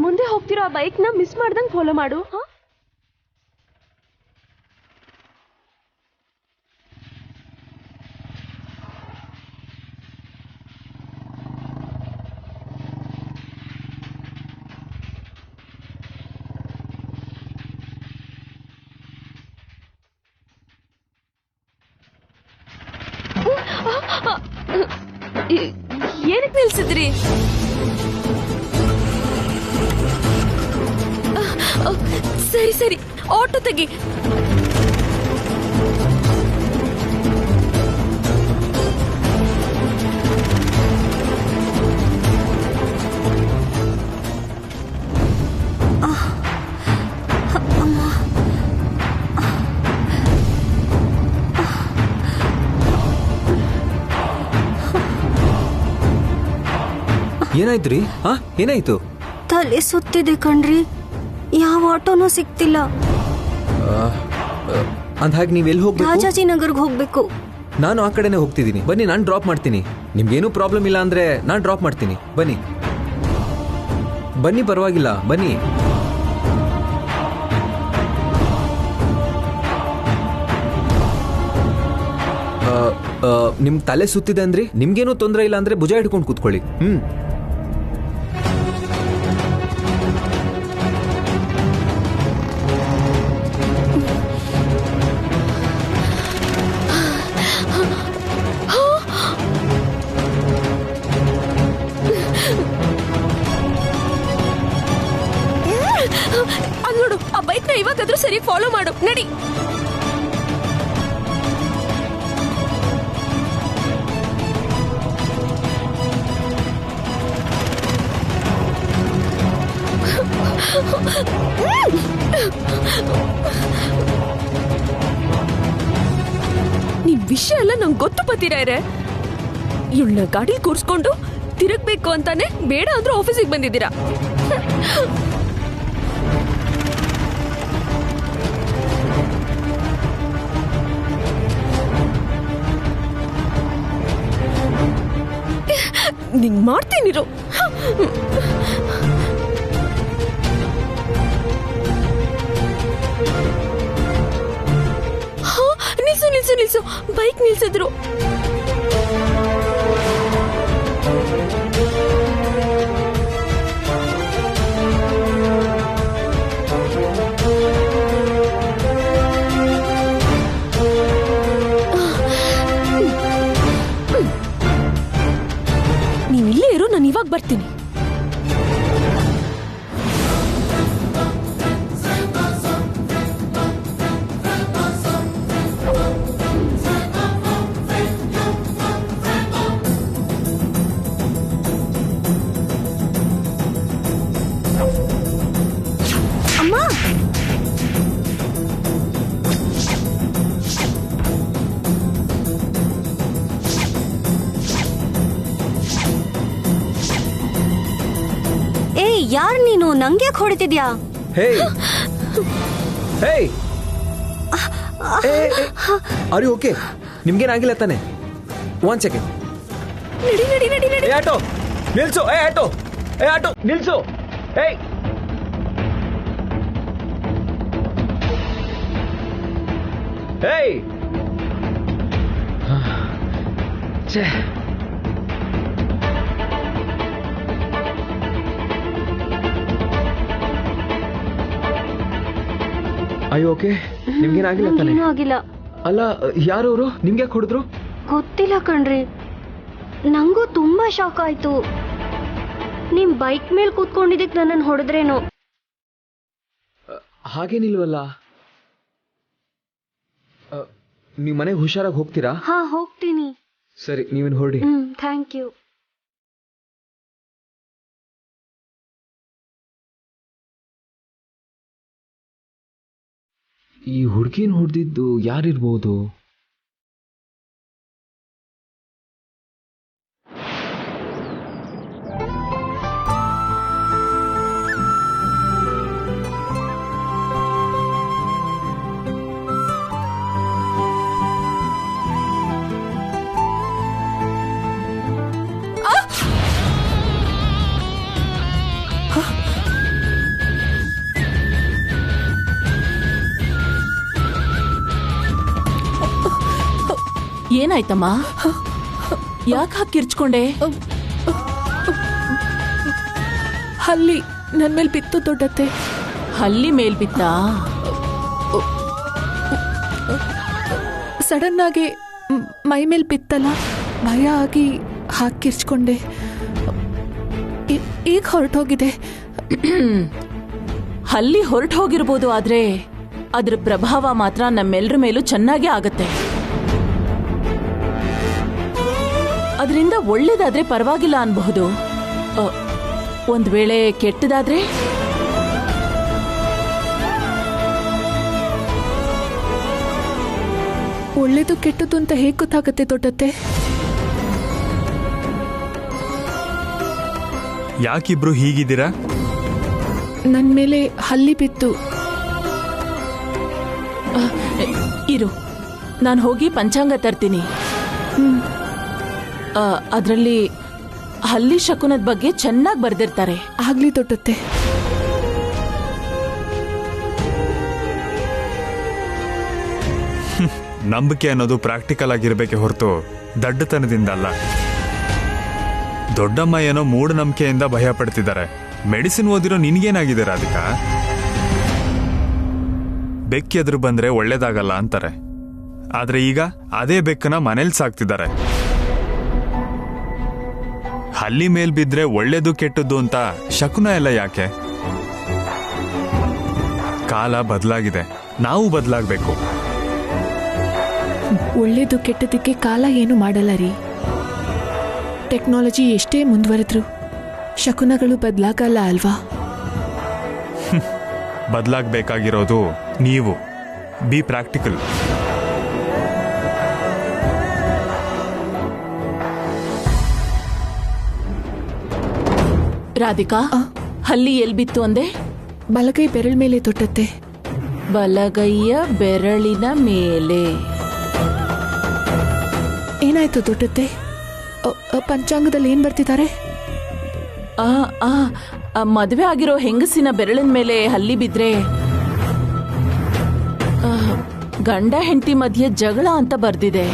ಮುಂದೆ ಹೋಗ್ತಿರೋ ಆ ಬೈಕ್ನ ಮಿಸ್ ಮಾಡ್ದಂಗೆ ಫಾಲೋ ಮಾಡು. ಏನಕ್ಕೆ ನಿಲ್ಸಿದ್ರಿ? ಸರಿ ಸರಿ, ಆಟೋ ತೆಗಿ. ಏನಾಯ್ತ್ರಿ? ಏನಾಯ್ತು? ತಲೆ ಸುತ್ತಿದೆ ಕಣ್ರಿ, ಯಾವ ಆಟೋನೂ ಸಿಗ್ತಿಲ್ಲ. ಅಂದ್ಹಾಗೆ ನೀವೆಲ್ಲಿ ಹೋಗ್ಬೇಕು? ರಾಜಾಜಿನಗರ್ಗೆ ಹೋಗ್ಬೇಕು. ನಾನು ಆ ಕಡೆನೆ ಹೋಗ್ತಿದ್ದೀನಿ, ಬನ್ನಿ ನಾನು ಡ್ರಾಪ್ ಮಾಡ್ತೀನಿ. ನಿಮ್ಗೇನು ಪ್ರಾಬ್ಲಮ್ ಇಲ್ಲ ಅಂದ್ರೆ ನಾನು ಡ್ರಾಪ್ ಮಾಡ್ತೀನಿ. ಬನ್ನಿ ಬನ್ನಿ, ಪರವಾಗಿಲ್ಲ, ಬನ್ನಿ. ನಿಮ್ ತಲೆ ಸುತ್ತಿದೆ ಅಂದ್ರಿ, ನಿಮ್ಗೇನು ತೊಂದರೆ ಇಲ್ಲ ಅಂದ್ರೆ ಭುಜ ಹಿಡ್ಕೊಂಡು ಕೂತ್ಕೊಳ್ಳಿ. ಅಲ್ಲಿ ನೋಡು, ಆ ಬೈಕ್ ನ ಇವಾಗಾದ್ರೂ ಸರಿ ಫಾಲೋ ಮಾಡು. ನಡಿ. ನಿಮ್ ವಿಷಯ ಎಲ್ಲ ನಂಗೆ ಗೊತ್ತು ಬತ್ತೀರಾ. ಇವಳನ್ನ ಗಾಡಿ ಕೂರ್ಸ್ಕೊಂಡು ತಿರುಗ್ಬೇಕು ಅಂತಾನೆ ಬೇಡ ಅಂದ್ರೂ ಆಫೀಸಿಗೆ ಬಂದಿದ್ದೀರಾ. ನಿಂಗ್ ಮಾಡ್ತೀನಿರು. ನಿಲ್ಸು ನಿಲ್ಸು ನಿಲ್ಸು, ಬೈಕ್ ನಿಲ್ಸಿದ್ರು. ನೀವು ಇಲ್ಲೇ ಇರು, ನಾನು ಇವಾಗ ಬರ್ತೀನಿ. ಯಾರು ನೀನು? ನಂಗೆ ಹೊಡಿತಿದ್ಯಾ? Are you okay? ನಿಮ್ಗೇನಾಗಿಲ್ಲ ತಾನೆ? One second. ನಡಿ ನಡಿ ನಡಿ ನಡಿ. ಆಟೋ ನಿಲ್ಸು. ಆಟೋ ಆಟೋ ನಿಲ್ಸು. ಅಯ್ಯೋ ಓಕೆ, ನಿಮ್ಗೇನಾಗಿಲ್ಲ ತಾನೆ? ಏನೂ ಆಗಿಲ್ಲ. ಅಲ್ಲ, ಯಾರವರು? ನಿಮ್ಗೆ ಯಾಕೆ ಹೊಡೆದ್ರು? ಗೊತ್ತಿಲ್ಲ ಕಣ್ರಿ, ನಂಗೂ ತುಂಬಾ ಶಾಕ್ ಆಯ್ತು. ನಿಮ್ ಬೈಕ್ ಮೇಲೆ ಕೂತ್ಕೊಂಡಿದ್ದಕ್ಕೆ ನನ್ನನ್ನು ಹೊಡೆದ್ರೇನೋ. ಹಾಗೇನಿಲ್ವಲ್ಲ. ನೀವು ಮನೆಗೆ ಹುಷಾರಾಗಿ ಹೋಗ್ತೀರಾ? ಹಾ, ಹೋಗ್ತೀನಿ. ಸರಿ, ನೀವೇನು ಹೊರಡಿ. Thank you. ಈ ಹುಡುಗಿನ ಹೊಡೆದಿದ್ದು ಯಾರಿರ್ಬೋದು? ಏನಾಯ್ತಮ್ಮ? ಯಾಕೆ ಹಾಕಿ ಕಿರ್ಚ್ಕೊಂಡೆ? ಹಲ್ಲಿ ನನ್ ಮೇಲೆ ಬಿತ್ತು ದೊಡ್ಡತ್ತೆ. ಹಲ್ಲಿ ಮೇಲ್ ಬಿತ್ತಾ? ಸಡನ್ ಆಗಿ ಮೈ ಮೇಲೆ ಬಿತ್ತಲ್ಲ, ಭಯ ಆಗಿ ಹಾಕಿರ್ಚ್ಕೊಂಡೆ. ಈಗ ಹೊರಟೋಗಿದೆ. ಹಲ್ಲಿ ಹೊರಟು ಹೋಗಿರ್ಬೋದು, ಆದ್ರೆ ಅದ್ರ ಪ್ರಭಾವ ಮಾತ್ರ ನಮ್ಮೆಲ್ಲರ ಮೇಲೂ ಚೆನ್ನಾಗೇ ಆಗತ್ತೆ. ಅದರಿಂದ ಒಳ್ಳೇದಾದ್ರೆ ಪರವಾಗಿಲ್ಲ ಅನ್ಬಹುದು. ಒಂದ್ ವೇಳೆ ಕೆಟ್ಟದಾದ್ರೆ? ಒಳ್ಳೇದು ಕೆಟ್ಟದ್ದು ಅಂತ ಹೇಗೆ ಗೊತ್ತಾಗತ್ತೆ ದೊಡ್ಡತ್ತೆ? ಯಾಕಿಬ್ರು ಹೀಗಿದ್ದೀರಾ? ನನ್ ಮೇಲೆ ಹಲ್ಲಿ ಬಿತ್ತು. ಇರು, ನಾನು ಹೋಗಿ ಪಂಚಾಂಗ ತರ್ತೀನಿ. ಅದರಲ್ಲಿ ಹಲ್ಲಿ ಶಕುನದ ಬಗ್ಗೆ ಚೆನ್ನಾಗಿ ಬರ್ದಿರ್ತಾರೆ. ಆಗ್ಲಿ ದೊಡ್ಡತ್ತೆ. ನಂಬಿಕೆ ಅನ್ನೋದು ಪ್ರಾಕ್ಟಿಕಲ್ ಆಗಿರ್ಬೇಕೆ ಹೊರತು ದಡ್ಡತನದಿಂದ ಅಲ್ಲ. ದೊಡ್ಡಮ್ಮ ಏನೋ ಮೂಢನಂಬಿಕೆಯಿಂದ ಭಯ ಪಡ್ತಿದ್ದಾರೆ. ಮೆಡಿಸಿನ್ ಓದಿರೋ ನಿನ್ಗೇನಾಗಿದೆ ರಾಧಿಕಾ? ಬೆಕ್ಕಿ ಎದುರು ಬಂದ್ರೆ ಒಳ್ಳೇದಾಗಲ್ಲ ಅಂತಾರೆ. ಆದ್ರೆ ಈಗ ಅದೇ ಬೆಕ್ಕನ ಮನೇಲಿ ಸಾಕ್ತಿದ್ದಾರೆ. ಹಲ್ಲಿ ಮೇಲ್ ಬಿದ್ರೆ ಒಳ್ಳೇದು ಕೆಟ್ಟದ್ದು ಅಂತ ಶಕುನ ಎಲ್ಲ ಯಾಕೆ? ಕಾಲ ಬದಲಾಗಿದೆ, ನಾವು ಬದಲಾಗಬೇಕು. ಒಳ್ಳೇದು ಕೆಟ್ಟದಕ್ಕೆ ಕಾಲ ಏನು ಮಾಡಲ್ಲ ರೀ. ಟೆಕ್ನಾಲಜಿ ಎಷ್ಟೇ ಮುಂದುವರೆದ್ರು ಶಕುನಗಳು ಬದಲಾಗಲ್ಲ ಅಲ್ವಾ? ಬದಲಾಗಬೇಕಾಗಿರೋದು ನೀವು. B practical. ರಾಧಿಕಾ, ಹಲ್ಲಿ ಎಲ್ ಬಿತ್ತು ಅಂದೆ? ಬಲಗೈ ಬೆರಳ ಮೇಲೆ ದೊಡ್ಡತ್ತೆ. ಬಲಗೈಯ ಬೆರಳಿನ ಮೇಲೆ. ಏನಾಯ್ತು ದೊಡ್ಡತ್ತೆ? ಪಂಚಾಂಗದಲ್ಲಿ ಏನ್ ಬರ್ತಿದ್ದಾರೆ? ಮದುವೆ ಆಗಿರೋ ಹೆಂಗಸಿನ ಬೆರಳಿನ ಮೇಲೆ ಹಲ್ಲಿ ಬಿದ್ರೆ ಗಂಡ ಹೆಂಡತಿ ಮಧ್ಯೆ ಜಗಳ ಅಂತ ಬರ್ದಿದೆ.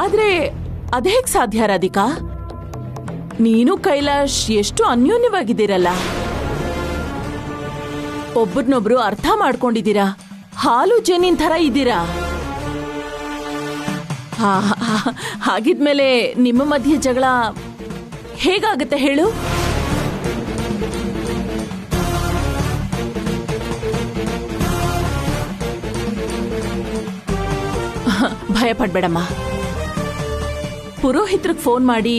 ಆದ್ರೆ ಅದೇಗ್ ಸಾಧ್ಯ ರಾಧಿಕಾ? ನೀನು ಕೈಲಾಶ್ ಎಷ್ಟು ಅನ್ಯೋನ್ಯವಾಗಿದ್ದೀರಲ್ಲ. ಒಬ್ಬರನ್ನೊಬ್ರು ಅರ್ಥ ಮಾಡ್ಕೊಂಡಿದ್ದೀರಾ. ಹಾಲು ಜೇನಿನ ಥರ ಇದ್ದೀರಾ. ಹಾಗಿದ್ಮೇಲೆ ನಿಮ್ಮ ಮಧ್ಯೆ ಜಗಳ ಹೇಗಾಗತ್ತೆ ಹೇಳು? ಭಯ ಪಡ್ಬೇಡಮ್ಮ. ಪುರೋಹಿತ್ರಿಗೆ ಫೋನ್ ಮಾಡಿ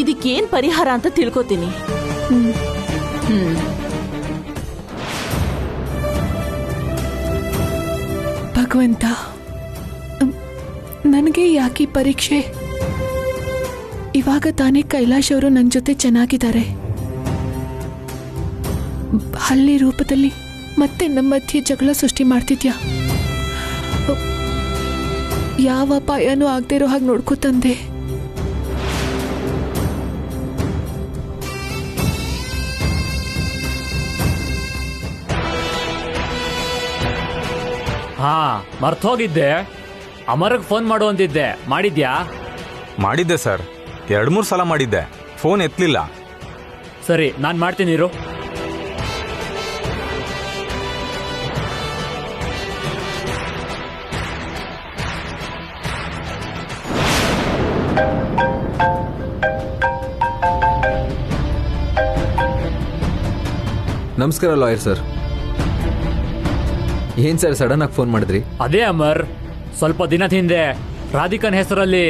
ಇದಕ್ಕೇನ್ ಪರಿಹಾರ ಅಂತ ತಿಳ್ಕೊತೀನಿ. ಭಗವಂತ, ನನಗೆ ಯಾಕೆ ಪರೀಕ್ಷೆ? ಇವಾಗ ತಾನೇ ಕೈಲಾಶ್ ಅವರು ನನ್ನ ಜೊತೆ ಚೆನ್ನಾಗಿದ್ದಾರೆ. ಹಳ್ಳಿ ರೂಪದಲ್ಲಿ ಮತ್ತೆ ನಮ್ಮ ಮಧ್ಯೆ ಜಗಳ ಸೃಷ್ಟಿ ಮಾಡ್ತಿದ್ಯಾ? ಯಾವ ಅಪಾಯನೂ ಆಗದೆ ಇರೋ ಹಾಗೆ ನೋಡ್ಕೋತಂದೆ. ಹಾ, ಮರ್ತೋಗಿದ್ದೆ. ಅಮರ್ಗೆ ಫೋನ್ ಮಾಡು ಅಂತಿದ್ದೆ, ಮಾಡಿದ್ಯಾ? ಮಾಡಿದ್ದೆ ಸರ್, 2-3 ಸಲ ಮಾಡಿದ್ದೆ, ಫೋನ್ ಎತ್ತಲಿಲ್ಲ. ಸರಿ, ನಾನು ಮಾಡ್ತೀನಿ ಇರು. ನಮಸ್ಕಾರ ಲಾಯರ್ ಸರ್. ಏನ್ ಸರ್ ಸಡನ್ ಆಗಿ ಫೋನ್ ಮಾಡಿದ್ರಿ? ಅದೇ ಅಮರ್, ಸ್ವಲ್ಪ ದಿನದ ಹಿಂದೆ ರಾಧಿಕನ್ ಹೆಸರಲ್ಲಿ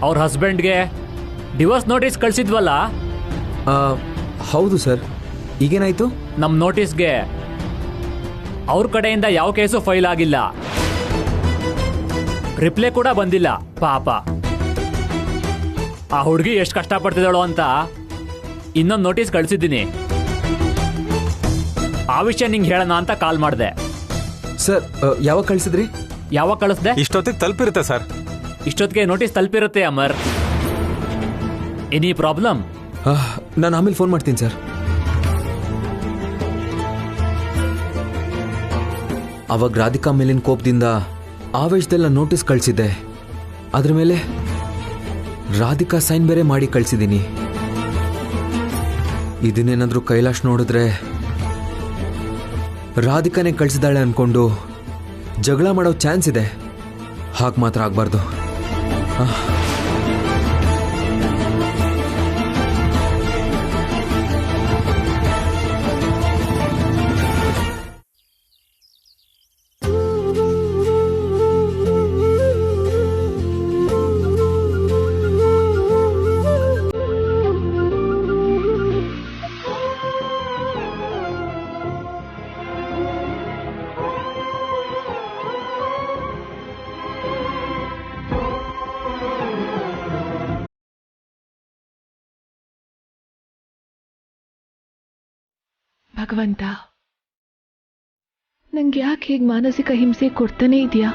ಅವ್ರ ಹಸ್ಬೆಂಡ್ಗೆ ಡಿವೋರ್ಸ್ ನೋಟಿಸ್ ಕಳಿಸಿದ್ವಲ್ಲ? ಹೌದು ಸರ್. ಈಗೇನಾಯ್ತು? ನಮ್ಮ ನೋಟಿಸ್ಗೆ ಅವ್ರ ಕಡೆಯಿಂದ ಯಾವ ಕೇಸು ಫೈಲ್ ಆಗಿಲ್ಲ, ರಿಪ್ಲೈ ಕೂಡ ಬಂದಿಲ್ಲ. ಪಾಪ ಆ ಹುಡುಗಿ ಎಷ್ಟು ಕಷ್ಟಪಡ್ತಿದ್ದಾಳೋ ಅಂತ ಇನ್ನೊಂದು ನೋಟಿಸ್ ಕಳಿಸಿದ್ದೀನಿ. ಆ ವಿಷಯ ನಿಂಗೆ ಹೇಳೋಣ ಅಂತ ಕಾಲ್ ಮಾಡಿದೆ. ಸರ್, ಯಾವಾಗ ಕಳಿಸಿದ್ರಿ? ಯಾವಾಗ ಕಳಿಸ್ದೆ? ಇಷ್ಟೊತ್ತಿಗೆ ತಲುಪಿರುತ್ತೆ ಸರ್. ಇಷ್ಟೊತ್ತಿಗೆ ನೋಟಿಸ್ ತಲುಪಿರುತ್ತೆ ಅಮರ್. Any problem? ನಾನು ಆಮೇಲೆ ಫೋನ್ ಮಾಡ್ತೀನಿ ಸರ್. ಅವಾಗ ರಾಧಿಕಾ ಮೇಲಿನ ಕೋಪದಿಂದ ಆವೇಶದಲ್ಲ ನೋಟಿಸ್ ಕಳಿಸಿದ್ದೆ. ಅದ್ರ ಮೇಲೆ ರಾಧಿಕಾ ಸೈನ್ ಬೇರೆ ಮಾಡಿ ಕಳಿಸಿದ್ದೀನಿ. ಇದನ್ನೇನಾದ್ರೂ ಕೈಲಾಶ್ ನೋಡಿದ್ರೆ ರಾಧಿಕಾನೇ ಕಳಿಸಿದಾಳೆ ಅನ್ಕೊಂಡು ಜಗಳ ಮಾಡೋ ಚಾನ್ಸ್ ಇದೆ. ಹಾಗೆ ಮಾತ್ರ ಆಗಬಾರ್ದು. ಭಗವಂತ, ನಂಗೆ ಯಾಕೆ ಹೀಗೆ ಮಾನಸಿಕ ಹಿಂಸೆ ಕೊಡ್ತಾನೆ ಇದೆಯಾ?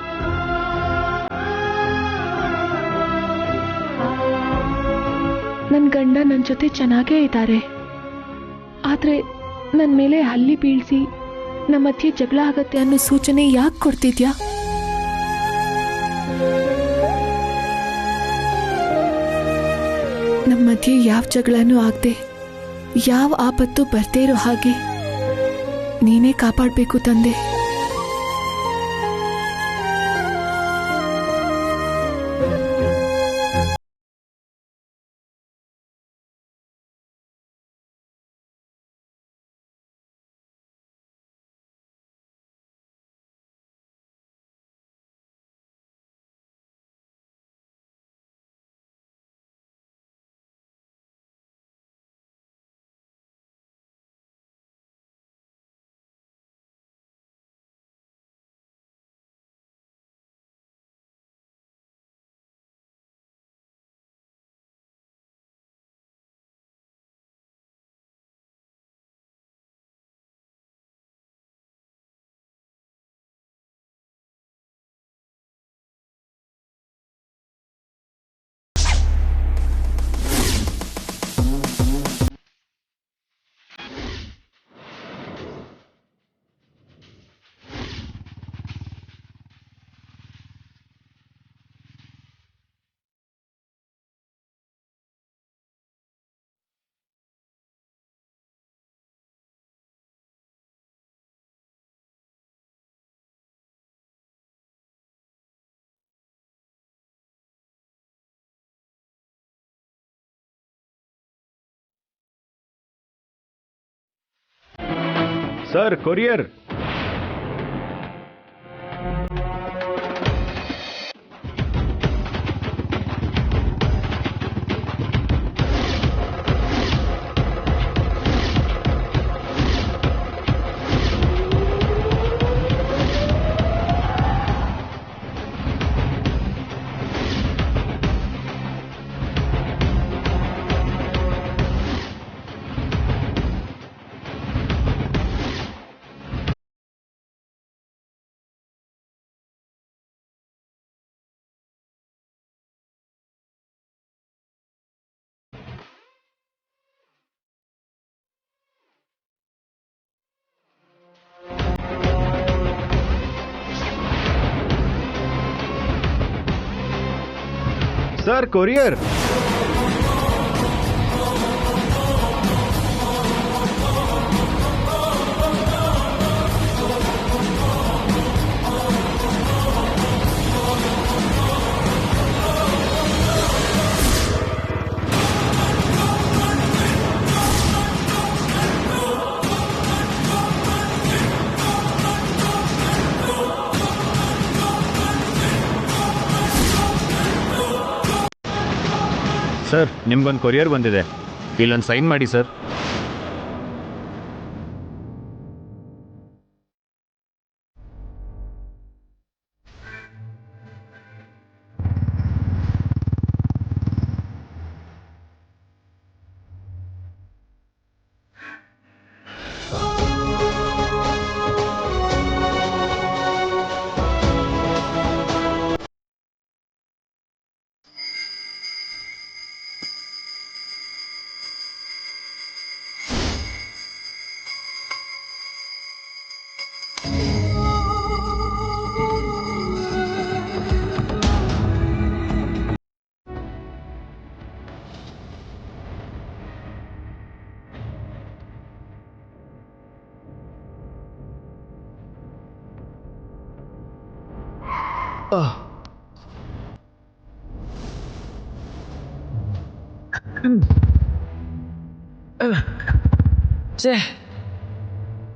ನನ್ನ ಗಂಡ ನನ್ನ ಜೊತೆ ಚೆನ್ನಾಗೇ ಇದ್ದಾರೆ, ಆದ್ರೆ ನನ್ನ ಮೇಲೆ ಹಲ್ಲಿ ಬೀಳ್ಸಿ ನಮ್ಮ ಮಧ್ಯೆ ಜಗಳ ಆಗತ್ತೆ ಅನ್ನೋ ಸೂಚನೆ ಯಾಕೆ ಕೊಡ್ತಿದ್ಯಾ? ನಮ್ಮ ಮಧ್ಯೆ ಯಾವ ಜಗಳನೂ ಆಗದೆ, ಯಾವ ಆಪತ್ತು ಬರ್ದೇ ಇರೋ ಹಾಗೆ ನೀನೇ ಕಾಪಾಡಬೇಕು ತಂದೆ. Sir, courier. Sir, courier. Sir, ನಿಮ್ಗೊಂದು ಕೊರಿಯರ್ ಬಂದಿದೆ, ಇಲ್ಲೊಂದು ಸೈನ್ ಮಾಡಿ ಸರ್.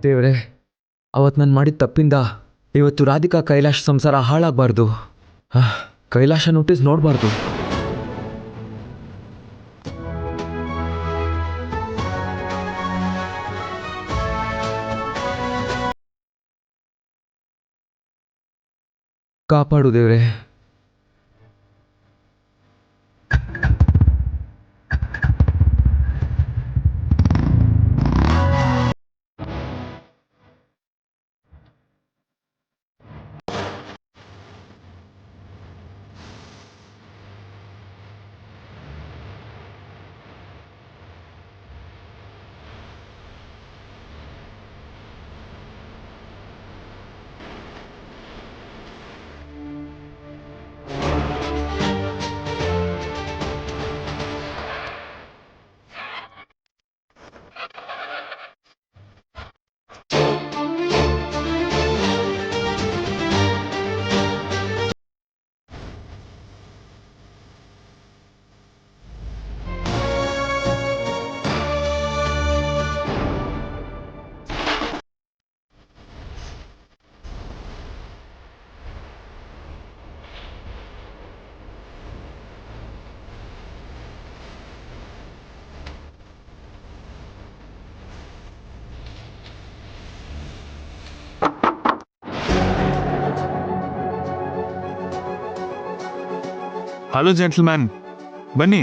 ದೇವ್ರೆ, ಅವತ್ತು ನಾನು ಮಾಡಿದ ತಪ್ಪಿಂದ ಇವತ್ತು ರಾಧಿಕಾ ಕೈಲಾಶ್ ಸಂಸಾರ ಹಾಳಾಗಬಾರ್ದು. ಕೈಲಾಶ ನೋಟಿಸ್ ನೋಡಬಾರ್ದು. ಕಾಪಾಡು ದೇವ್ರೆ. ಹಲೋ ಜೆಂಟಲ್ಮ್ಯಾನ್, ಬನ್ನಿ.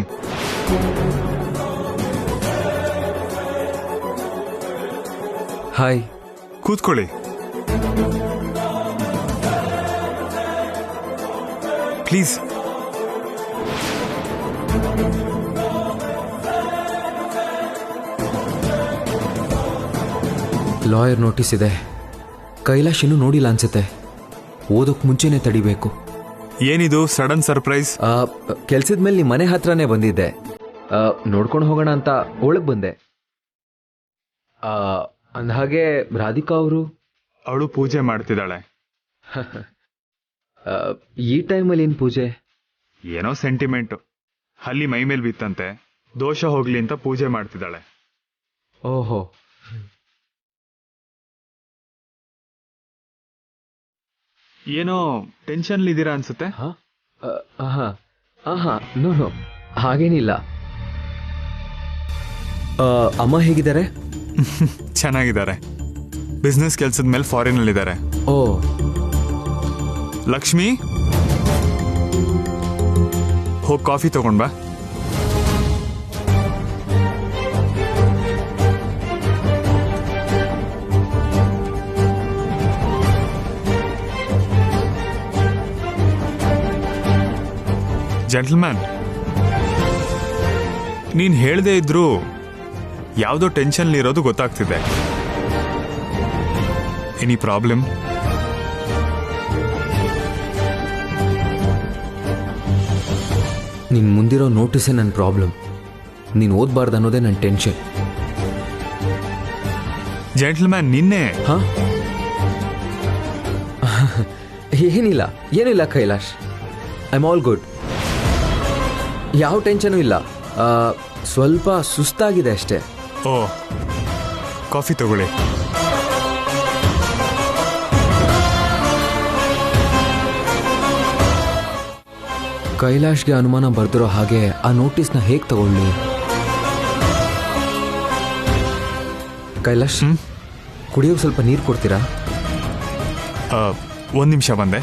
ಹಾಯ್. ಕೂತ್ಕೊಳ್ಳಿ. ಪ್ಲೀಸ್. ಲಾಯರ್ ನೋಟಿಸ್ ಇದೆ. ಕೈಲಾಶ್ ಇನ್ನೂ ನೋಡಿಲ್ಲ ಅನ್ಸುತ್ತೆ. ಓದೋಕ್ ಮುಂಚೆನೆ ತಡಿಬೇಕು. ಏನಿದು ಸಡನ್ ಸರ್ಪ್ರೈಸ್? ಕೆಲ್ಸದ ಮೇಲೆ ನಿಮ್ಮ ಮನೆ ಹತ್ರನೇ ಬಂದಿದ್ದೆ. ನೋಡ್ಕೊಂಡು ಹೋಗೋಣ ಅಂತ ಒಳಗೆ ಬಂದೆ. ಅಂದಹಾಗೆ ರಾಧಿಕಾ ಅವರು ಅವಳು ಪೂಜೆ ಮಾಡ್ತಿದ್ದಾಳೆ. ಈ ಟೈಮಲ್ಲಿ ಏನು ಪೂಜೆ? ಏನೋ ಸೆಂಟಿಮೆಂಟು. ಹಲ್ಲಿ ಮೈ ಮೇಲೆ ಬಿತ್ತಂತೆ, ದೋಷ ಹೋಗ್ಲಿ ಅಂತ ಪೂಜೆ ಮಾಡ್ತಿದ್ದಾಳೆ. ಓಹೋ. ಏನೋ ಟೆನ್ಷನ್ ಇದ್ದೀರಾ ಅನ್ಸುತ್ತೆ. ನೋ ಹಾಗೇನಿಲ್ಲ. ಅಮ್ಮ ಹೇಗಿದ್ದಾರೆ? ಚೆನ್ನಾಗಿದ್ದಾರೆ. ಬಿಸ್ನೆಸ್ ಕೆಲ್ಸದ ಮೇಲೆ ಫಾರಿನಲ್ಲಿದ್ದಾರೆ. ಓ. ಲಕ್ಷ್ಮಿ, ಹೋಗಿ ಕಾಫಿ ತಗೊಂಡ್ ಬಾ. ಜೆಂಟಲ್ಮ್ಯಾನ್, ನೀನ್ ಹೇಳ್ದೇ ಇದ್ರು ಯಾವುದೋ ಟೆನ್ಷನ್ ಇರೋದು ಗೊತ್ತಾಗ್ತಿದೆ. Any problem? ನಿನ್ ಮುಂದಿರೋ ನೋಟಿಸೇ ನನ್ನ ಪ್ರಾಬ್ಲಮ್. ನೀನು ಓದಬಾರ್ದು ಅನ್ನೋದೇ ನನ್ನ ಟೆನ್ಷನ್. ಜೆಂಟಲ್ಮ್ಯಾನ್, ನಿನ್ನೆ ಏನಿಲ್ಲ Kailash. I am all good. ಯಾವ ಟೆನ್ಷನು ಇಲ್ಲ. ಸ್ವಲ್ಪ ಸುಸ್ತಾಗಿದೆ ಅಷ್ಟೇ. ಓ, ಕಾಫಿ ತಗೊಳ್ಳಿ. ಕೈಲಾಶ್ಗೆ ಅನುಮಾನ ಬರ್ದಿರೋ ಹಾಗೆ ಆ ನೋಟಿಸ್ನ ಹೇಗೆ ತಗೊಳ್ಳಿ? ಕೈಲಾಶ್, ಕುಡಿಯೋಕೆ ಸ್ವಲ್ಪ ನೀರು ಕೊಡ್ತೀರಾ? ಒಂದು ನಿಮಿಷ ಬಂದೆ.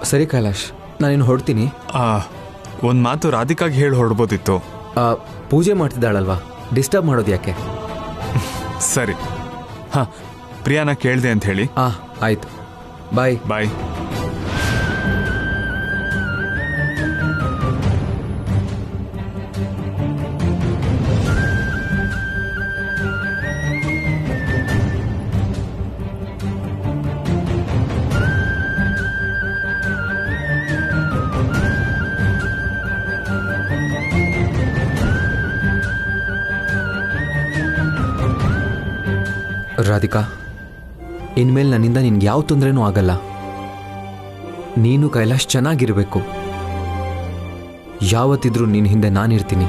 ಸರಿ ಕೈಲಾಶ್, ನಾನಿನ್ನು ಹೊರಡ್ತೀನಿ. ಒಂದು ಮಾತು ರಾಧಿಕಾಗಿ ಹೇಳಿ ಹೊರಡ್ಬೋದಿತ್ತು. ಪೂಜೆ ಮಾಡ್ತಿದ್ದಾಳಲ್ವಾ, ಡಿಸ್ಟರ್ಬ್ ಮಾಡೋದು ಯಾಕೆ? ಸರಿ. ಪ್ರಿಯಾನ ಕೇಳಿದೆ ಅಂತ ಹೇಳಿ. ಆಯ್ತು. ಬಾಯ್. ಬಾಯ್. ರಾಧಿಕಾ, ಇನ್ಮೇಲೆ ನನ್ನಿಂದ ನಿನ್ಗೆ ಯಾವ ತೊಂದರೆನೂ ಆಗಲ್ಲ. ನೀನು ಕೈಲಾಶ್ ಚೆನ್ನಾಗಿರಬೇಕು. ಯಾವತ್ತಿದ್ರೂ ನಿನ್ನ ಹಿಂದೆ ನಾನಿರ್ತೀನಿ.